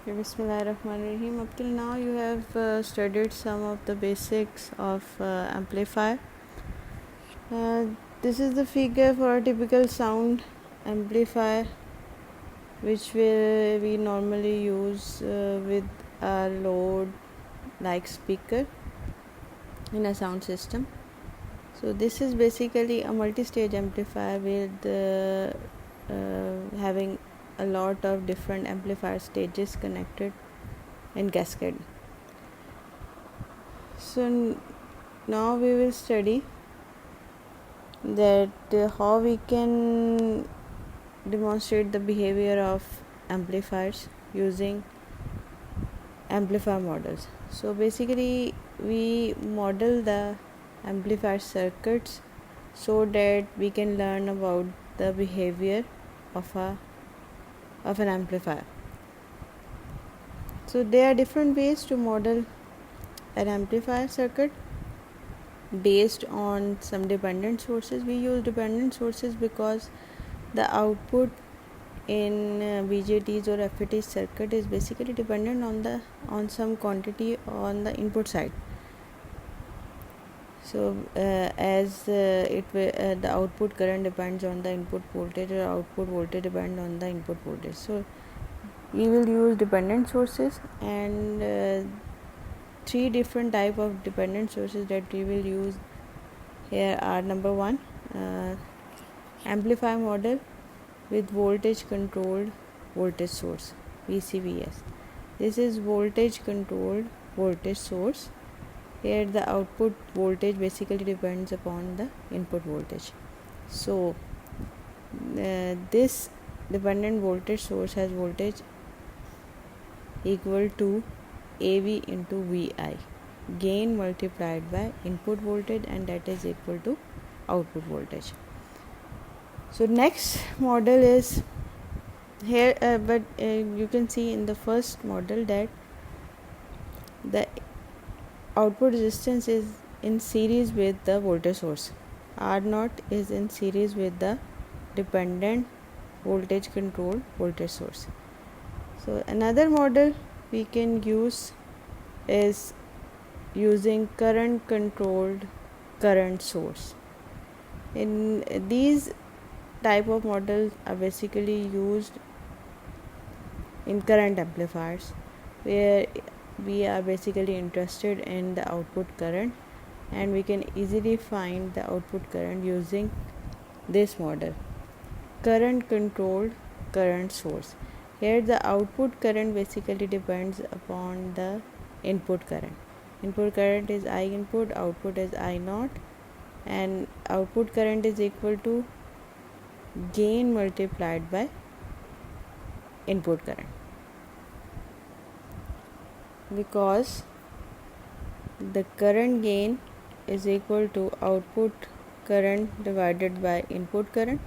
Bismillahirrahmanirrahim. Up till now you have studied some of the basics of amplifier. This is the figure for a typical sound amplifier which we normally use with a load like speaker in a sound system. So this is basically a multi-stage amplifier with having a lot of different amplifier stages connected in cascade. So now we will study that how we can demonstrate the behavior of amplifiers using amplifier models. So basically we model the amplifier circuits so that we can learn about the behavior of an amplifier. So there are different ways to model an amplifier circuit based on some dependent sources. We use dependent sources because the output in BJTs or FET circuit is basically dependent on some quantity on the input side. So the output current depends on the input voltage, or output voltage depends on the input voltage. So we will use dependent sources, and three different type of dependent sources that we will use here are: number one, amplifier model with voltage controlled voltage source, VCVS. This is voltage controlled voltage source. Here the output voltage basically depends upon the input voltage. So this dependent voltage source has voltage equal to AV into VI, gain multiplied by input voltage, and that is equal to output voltage. So next model is here, but you can see in the first model that the output resistance is in series with the voltage source. R0 is in series with the dependent voltage controlled voltage source. So another model we can use is using current controlled current source. In these type of models are basically used in current amplifiers, where we are basically interested in the output current, and we can easily find the output current using this model, current controlled current source. Here the output current basically depends upon the input current. Input current is I input, output is I naught, and output current is equal to gain multiplied by input current, because the current gain is equal to output current divided by input current.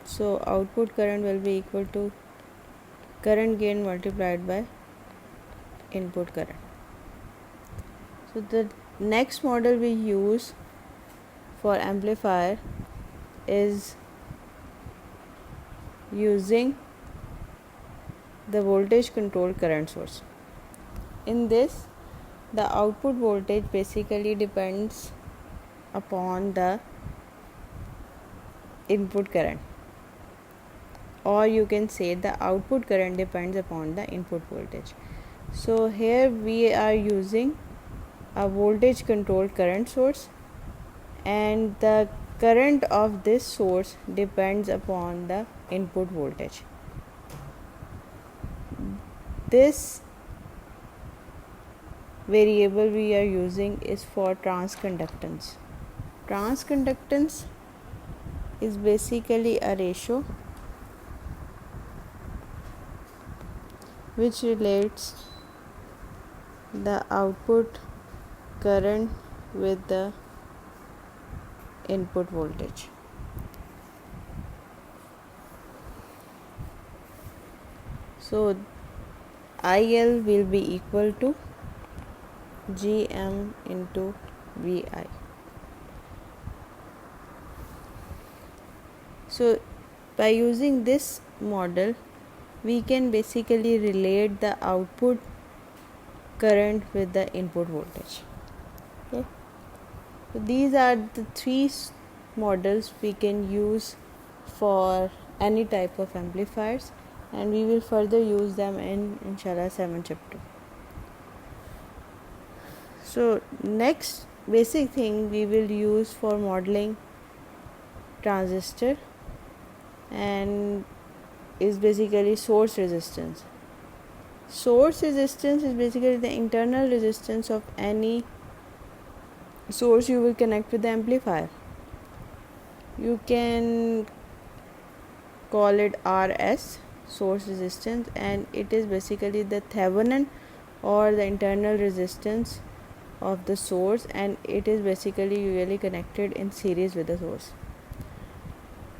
So output current will be equal to current gain multiplied by input current. So the next model we use for amplifier is using the voltage controlled current source. In this, the output voltage basically depends upon the input current, or you can say the output current depends upon the input voltage. So here we are using a voltage controlled current source, and the current of this source depends upon the input voltage. This variable we are using is for transconductance. Transconductance is basically a ratio which relates the output current with the input voltage. So IL will be equal to GM into VI. So by using this model, we can basically relate the output current with the input voltage. Okay, so these are the three models we can use for any type of amplifiers, and we will further use them in inshallah 7 chapter. So next basic thing we will use for modeling transistor and is basically source resistance. Source resistance is basically the internal resistance of any source you will connect with the amplifier. You can call it RS, source resistance, and it is basically the Thevenin or the internal resistance of the source, and it is basically usually connected in series with the source.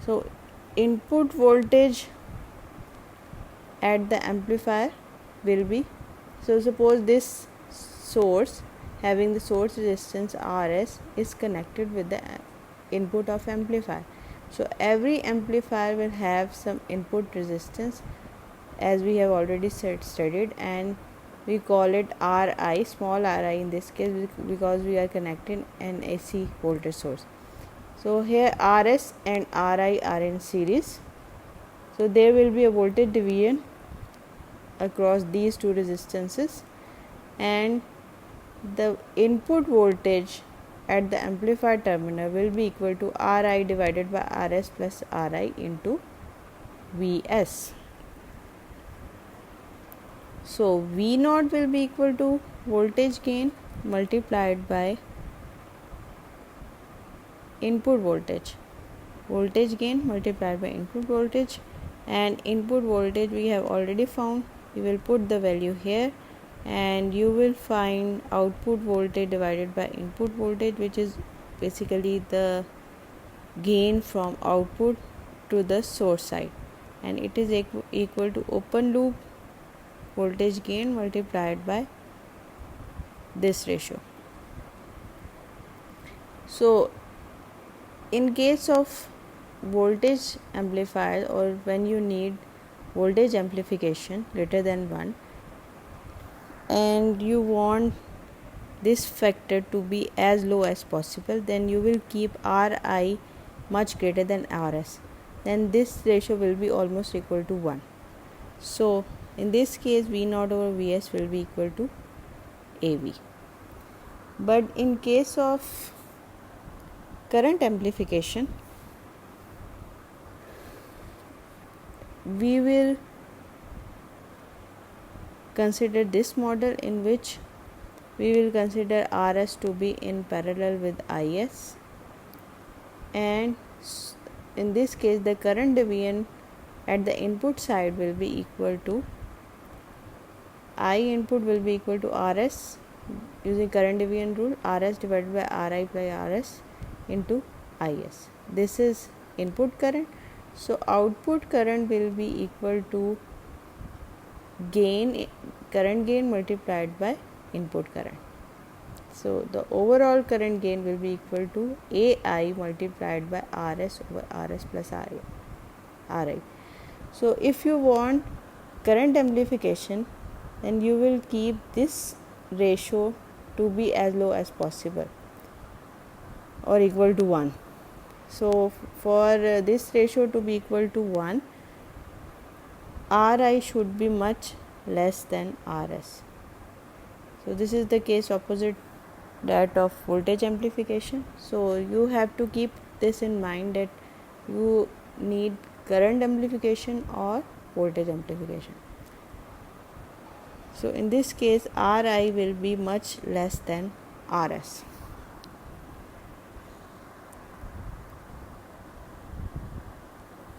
So input voltage at the amplifier will be, so suppose this source having the source resistance RS is connected with the input of amplifier. So every amplifier will have some input resistance, as we have already studied, and we call it Ri, small ri in this case, because we are connecting an AC voltage source. So here Rs and Ri are in series, so there will be a voltage division across these two resistances, and the input voltage at the amplifier terminal will be equal to Ri divided by Rs plus Ri into Vs. So V0 will be equal to voltage gain multiplied by input voltage, voltage gain multiplied by input voltage, and input voltage we have already found. We will put the value here, and you will find output voltage divided by input voltage, which is basically the gain from output to the source side, and it is equal to open loop voltage gain multiplied by this ratio. So in case of voltage amplifier, or when you need voltage amplification greater than 1 and you want this factor to be as low as possible, then you will keep Ri much greater than Rs, then this ratio will be almost equal to 1. So in this case V0 over Vs will be equal to AV. But in case of current amplification, we will consider this model in which we will consider Rs to be in parallel with Is, and in this case the current division at the input side will be equal to I input will be equal to Rs using current division rule, Rs divided by Ri by Rs into Is. This is input current. So output current will be equal to current gain multiplied by input current. So the overall current gain will be equal to AI multiplied by Rs over Rs plus Ri. So if you want current amplification, then you will keep this ratio to be as low as possible or equal to 1. So for this ratio to be equal to 1, Ri should be much less than Rs. So this is the case opposite that of voltage amplification. So you have to keep this in mind, that you need current amplification or voltage amplification. So in this case Ri will be much less than Rs.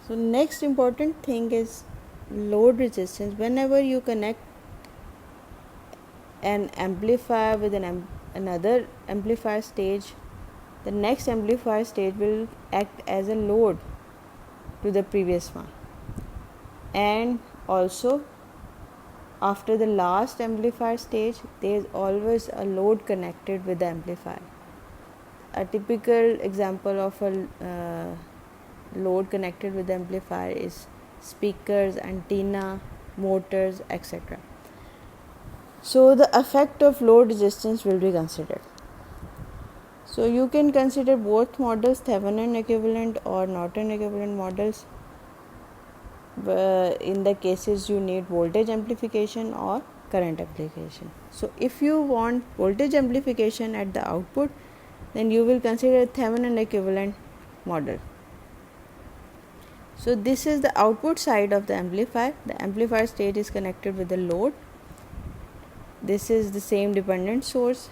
So next important thing is load resistance. Whenever you connect an amplifier with another amplifier stage, the next amplifier stage will act as a load to the previous one, and also after the last amplifier stage there is always a load connected with the amplifier. A typical example of a load connected with the amplifier is speakers, antenna, motors, etc. So the effect of load resistance will be considered. So you can consider both models, Thevenin equivalent or Norton equivalent models. In the cases you need voltage amplification or current amplification. So if you want voltage amplification at the output, then you will consider Thevenin equivalent model. So this is the output side of the amplifier. The amplifier stage is connected with the load. This is the same dependent source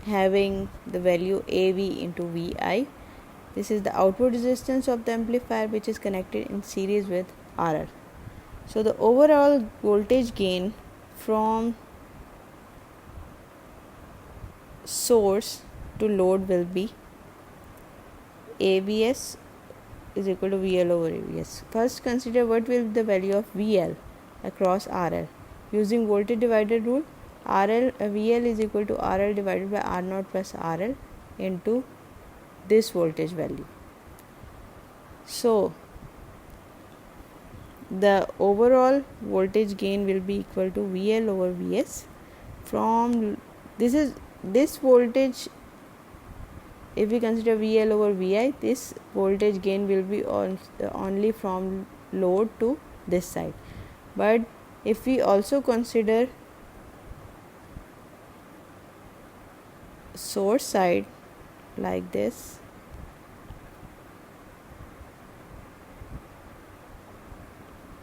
having the value AV into VI. This is the output resistance of the amplifier, which is connected in series with RL. So the overall voltage gain from source to load will be AVS is equal to VL over AVS. First consider what will be the value of VL across RL. Using voltage divider rule, VL is equal to RL divided by R0 plus RL into this voltage value. So the overall voltage gain will be equal to VL over VS from this voltage. If we consider VL over VI, this voltage gain will be only from load to this side. But if we also consider source side like this,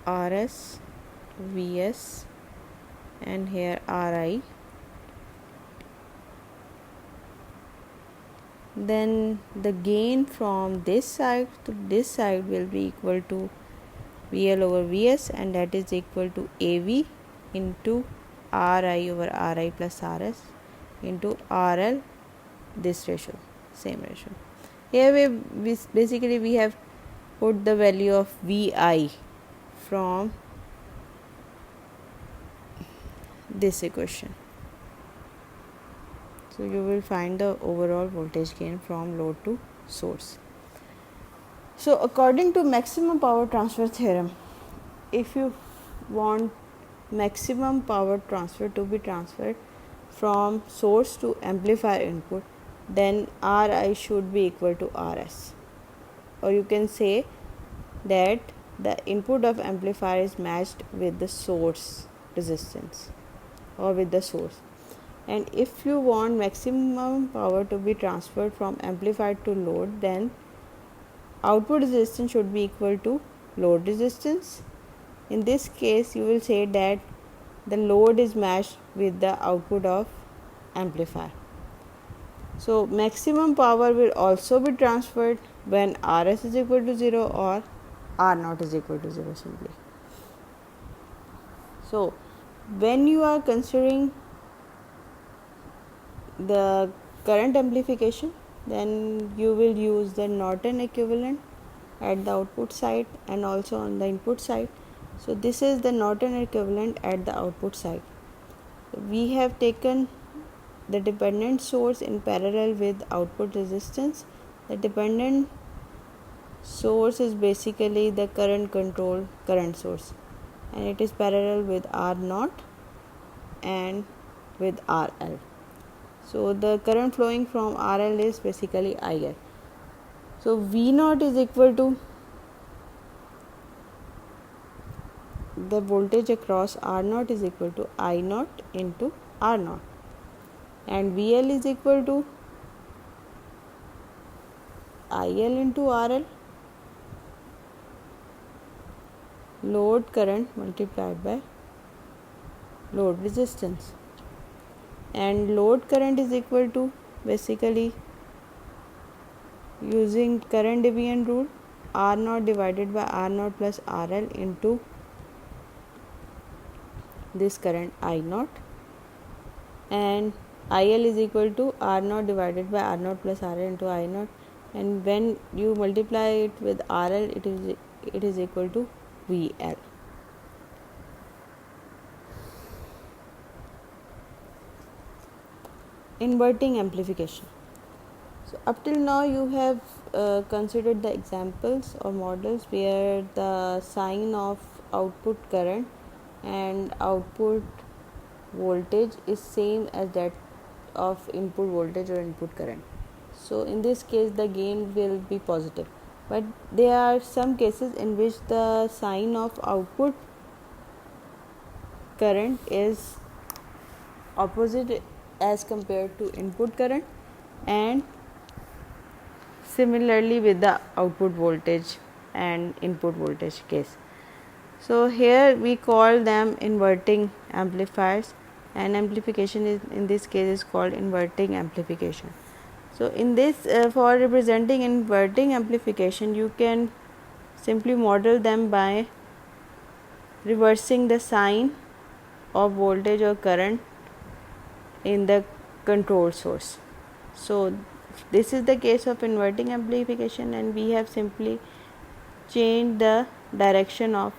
RS, VS and here RI, then the gain from this side to this side will be equal to VL over VS, and that is equal to AV into RI over RI plus RS into RL, this ratio, same ratio. Here we have put the value of VI from this equation. So you will find the overall voltage gain from load to source. So according to maximum power transfer theorem, if you want maximum power transfer to be transferred from source to amplifier input, then Ri should be equal to Rs, or you can say that the input of amplifier is matched with the source resistance or with the source. And if you want maximum power to be transferred from amplifier to load, then output resistance should be equal to load resistance. In this case, you will say that the load is matched with the output of amplifier. So maximum power will also be transferred when Rs is equal to 0 or R0 is equal to 0 simply. So when you are considering the current amplification, then you will use the Norton equivalent at the output side and also on the input side. So this is the Norton equivalent at the output side. We have taken the dependent source in parallel with output resistance. The dependent source is basically the current controlled current source, and it is parallel with R0 and with RL. So the current flowing from RL is basically IL. So V0 is equal to the voltage across R0 is equal to I0 into R0, and VL is equal to IL into RL, load current multiplied by load resistance. And load current is equal to basically using current division rule, R0 divided by R0 plus RL into this current I0, and IL is equal to R0 divided by R0 plus RL into I0, and when you multiply it with RL, it is equal to VL. Inverting amplification. So up till now you have considered the examples or models where the sign of output current and output voltage is same as that of input voltage or input current. So in this case the gain will be positive, but there are some cases in which the sign of output current is opposite as compared to input current, and similarly with the output voltage and input voltage case. So here we call them inverting amplifiers, and amplification is in this case is called inverting amplification. So in this for representing inverting amplification, you can simply model them by reversing the sign of voltage or current in the control source. So this is the case of inverting amplification, and we have simply changed the direction of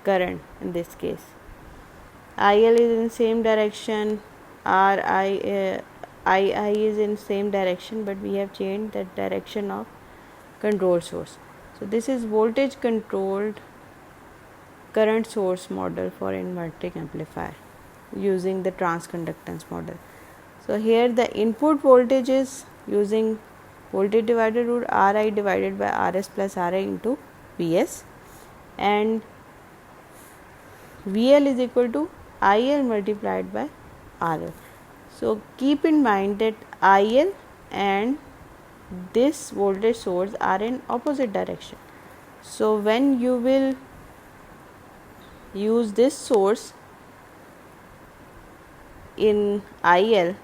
current in this case. IL is in same direction, II is in same direction, but we have changed the direction of control source. So this is voltage controlled current source model for inverting amplifier using the transconductance model. So here the input voltage is using voltage divider rule, Ri divided by Rs plus Ra into Vs, and VL is equal to IL multiplied by RL. So keep in mind that IL and this voltage source are in opposite direction. So when you will use this source in IL,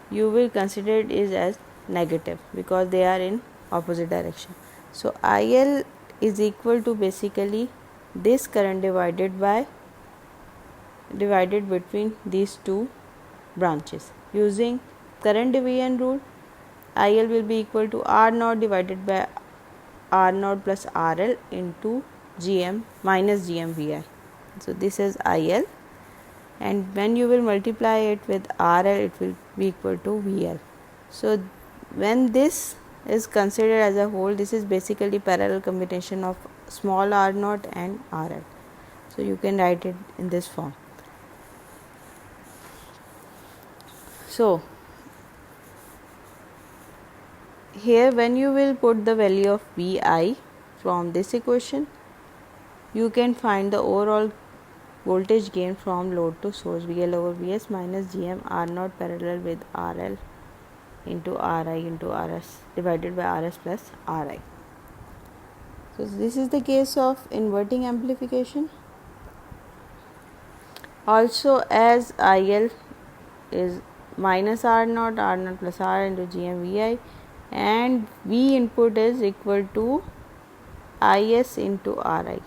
you will consider it is as negative because they are in opposite direction. So IL is equal to basically this current divided between these two branches. Using current division rule, IL will be equal to R naught divided by R naught plus RL into GM minus GMVI. So this is IL, and when you will multiply it with RL, it will be equal to VL. So when this is considered as a whole, this is basically parallel combination of small r naught and RL. So you can write it in this form. So here when you will put the value of Vi from this equation, you can find the overall voltage gain from load to source, VL over Vs minus GM R naught parallel with RL into Ri into Rs divided by Rs plus Ri. So this is the case of inverting amplification. Also, as IL is minus R naught plus R into GMVI, and V input is equal to Is into Ri.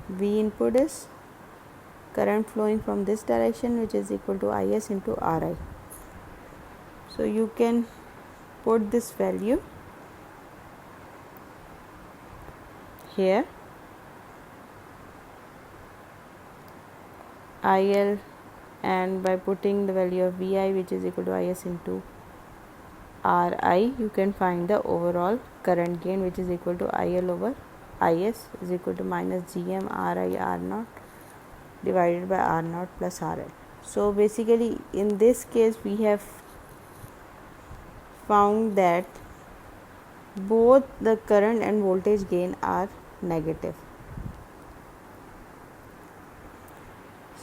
V input is current flowing from this direction, which is equal to Is into Ri. So you can put this value here. IL, and by putting the value of Vi, which is equal to Is into Ri, you can find the overall current gain, which is equal to IL over Is is equal to minus GM Ri R naught divided by R naught plus RL. So basically in this case we have found that both the current and voltage gain are negative.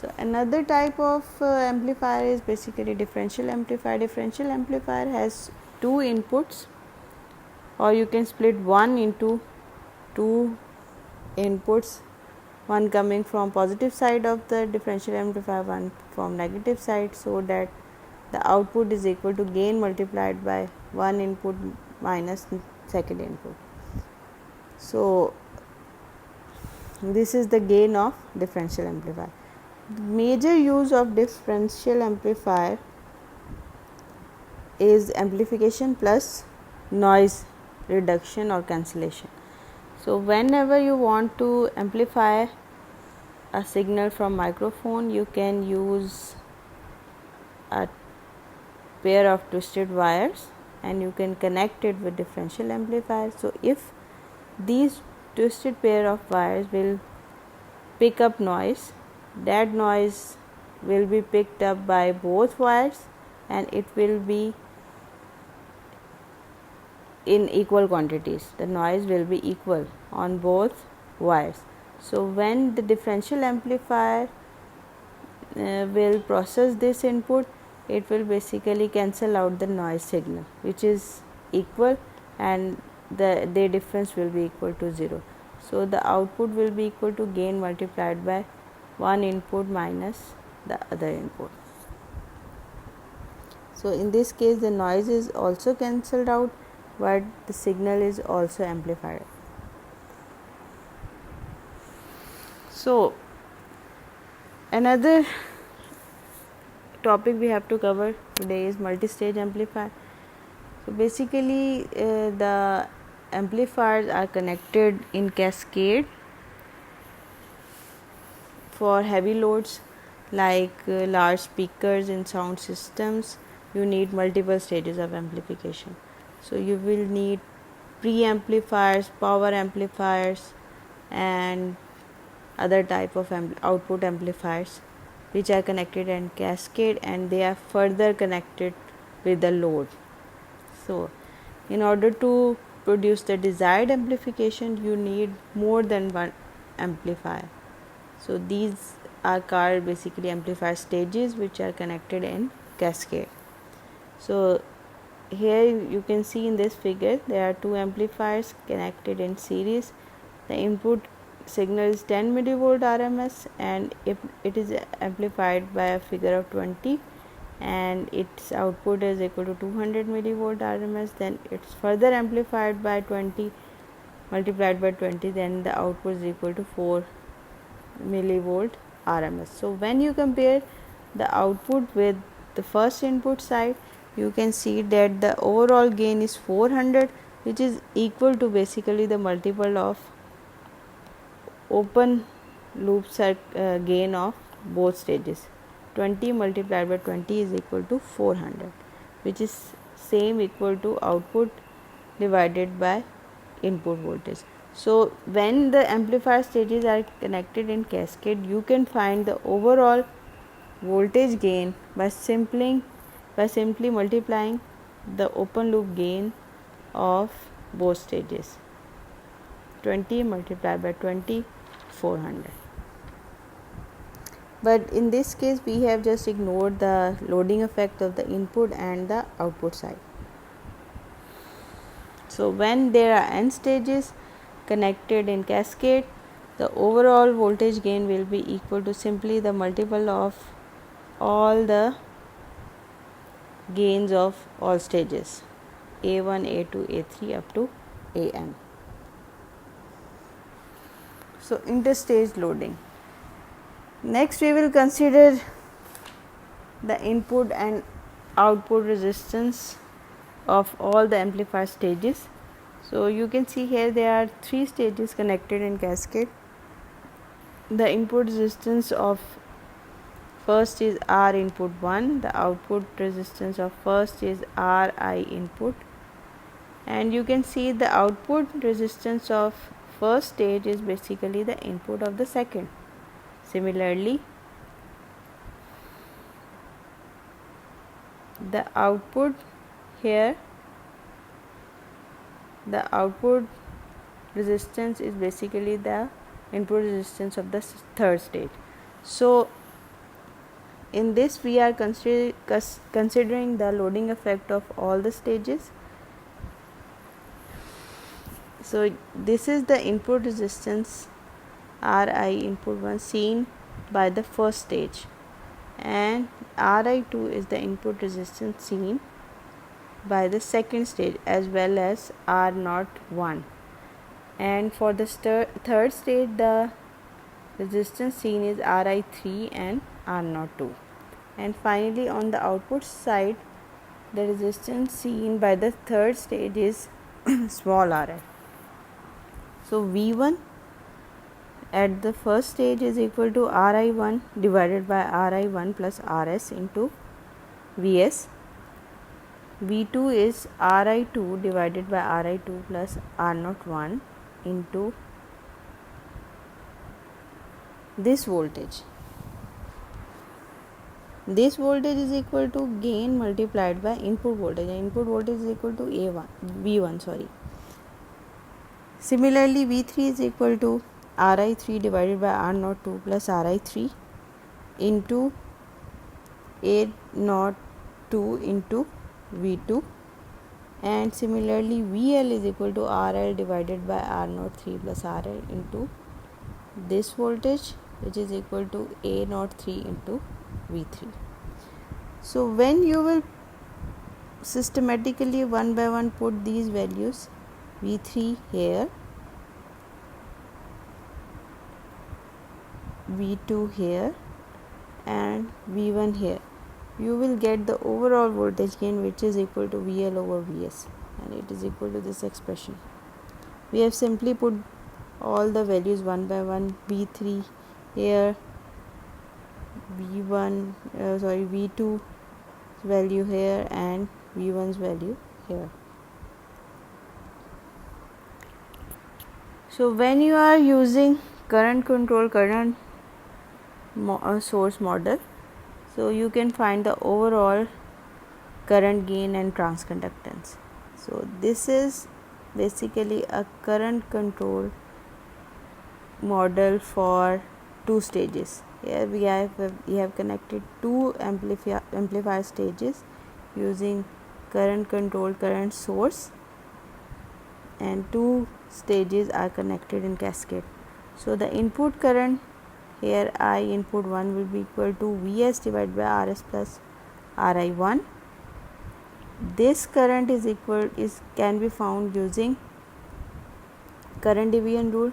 So another type of amplifier is basically differential amplifier. Differential amplifier has two inputs, or you can split one into two inputs, one coming from positive side of the differential amplifier, one from negative side, so that the output is equal to gain multiplied by one input minus second input. So this is the gain of differential amplifier. Major use of differential amplifier is amplification plus noise reduction or cancellation. So whenever you want to amplify a signal from microphone, you can use a pair of twisted wires and you can connect it with differential amplifier. So if these twisted pair of wires will pick up noise, that noise will be picked up by both wires and it will be in equal quantities. The noise will be equal on both wires. So when the differential amplifier will process this input, it will basically cancel out the noise signal, which is equal, and their difference will be equal to 0. So the output will be equal to gain multiplied by one input minus the other input. So in this case the noise is also cancelled out, but the signal is also amplified. So another topic we have to cover today is multi-stage amplifier. So basically the amplifiers are connected in cascade for heavy loads like large speakers in sound systems. You need multiple stages of amplification. So you will need preamplifiers, power amplifiers and other type of output amplifiers which are connected in cascade, and they are further connected with the load. So in order to produce the desired amplification, you need more than one amplifier. So these are called basically amplifier stages which are connected in cascade. So here you can see in this figure there are two amplifiers connected in series. The input signal is 10 millivolt RMS, and if it is amplified by a figure of 20 and its output is equal to 200 millivolt RMS, then it's further amplified by 20 multiplied by 20, then the output is equal to 4 millivolt RMS. So when you compare the output with the first input side, you can see that the overall gain is 400, which is equal to basically the multiple of open loop gain of both stages. 20 multiplied by 20 is equal to 400, which is same equal to output divided by input voltage. So when the amplifier stages are connected in cascade, you can find the overall voltage gain by simply multiplying the open loop gain of both stages. 20 multiplied by 20, 400. But in this case we have just ignored the loading effect of the input and the output side. So when there are n stages connected in cascade, the overall voltage gain will be equal to simply the multiple of all the gains of all stages, A1, A2, A3 up to An. So interstage loading. Next we will consider the input and output resistance of all the amplifier stages. So you can see here there are three stages connected in cascade. The input resistance of first is R input 1, the output resistance of first is Ri input, and you can see the output resistance of first stage is basically the input of the second. Similarly, the output here, the output resistance is basically the input resistance of the third stage. So in this we are considering the loading effect of all the stages. So this is the input resistance Ri input 1 seen by the first stage, and Ri2 is the input resistance seen by the second stage as well as R01, and for the third stage the resistance seen is Ri3 and R02, and finally on the output side the resistance seen by the third stage is small ri. So V1 at the first stage is equal to Ri1 divided by Ri1 plus Rs into Vs, V2 is Ri2 divided by Ri2 plus R01 into this voltage. This voltage is equal to gain multiplied by input voltage, and input voltage is equal to V1. Similarly, V3 is equal to Ri3 divided by R02 plus Ri3 into A02 into V2, and similarly VL is equal to RL divided by R03 plus RL into this voltage, which is equal to A03 into V3. So when you will systematically one by one put these values, V3 here, V2 here and V1 here, you will get the overall voltage gain, which is equal to VL over Vs, and it is equal to this expression. We have simply put all the values one by one, V3 here, V2 value here and V1's value here. So when you are using current control current source model, so you can find the overall current gain and transconductance. So this is basically a current control model for two stages. Here we have connected two amplifier stages using current control current source, and two stages are connected in cascade. So the input current here, I input 1 will be equal to Vs divided by Rs plus Ri1. This current can be found using current division rule.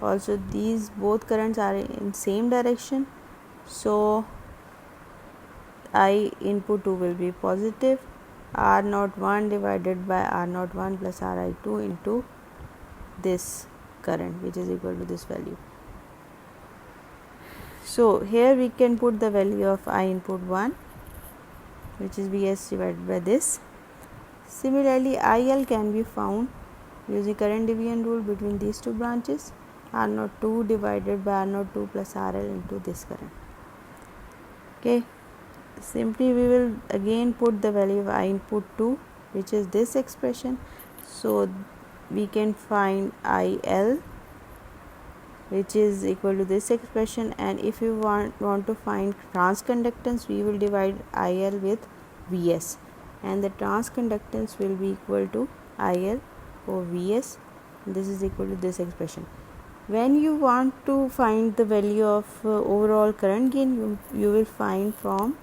Also these both currents are in same direction, so I input 2 will be positive, R01 divided by R01 plus Ri2 into this current, which is equal to this value. So here we can put the value of I input 1, which is Vs divided by this. Similarly, IL can be found using current division rule between these two branches, R02 divided by R02 plus RL into this current. Okay, simply we will again put the value of I input 2, which is this expression. So we can find IL, which is equal to this expression, and if you want to find transconductance, we will divide IL with Vs, and the transconductance will be equal to IL over Vs. This is equal to this expression. When you want to find the value of overall current gain, you will find from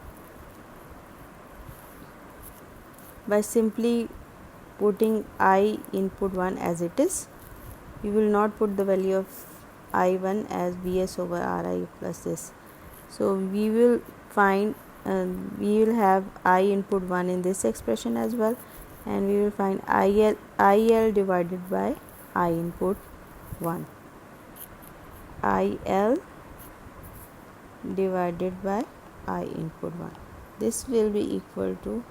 by simply putting I input 1 as it is. You will not put the value of I1 as Vs over Ri plus this. So we will find we will have I input 1 in this expression as well, and we will find IL divided by I input 1. IL divided by I input 1. This will be equal to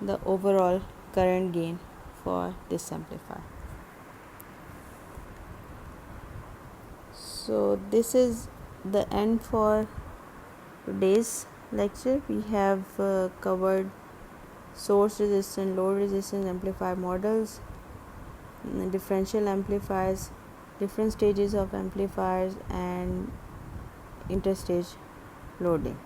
the overall current gain for this amplifier. So this is the end for today's lecture. We have covered source resistance, load resistance, amplifier models, differential amplifiers, different stages of amplifiers, and interstage loading.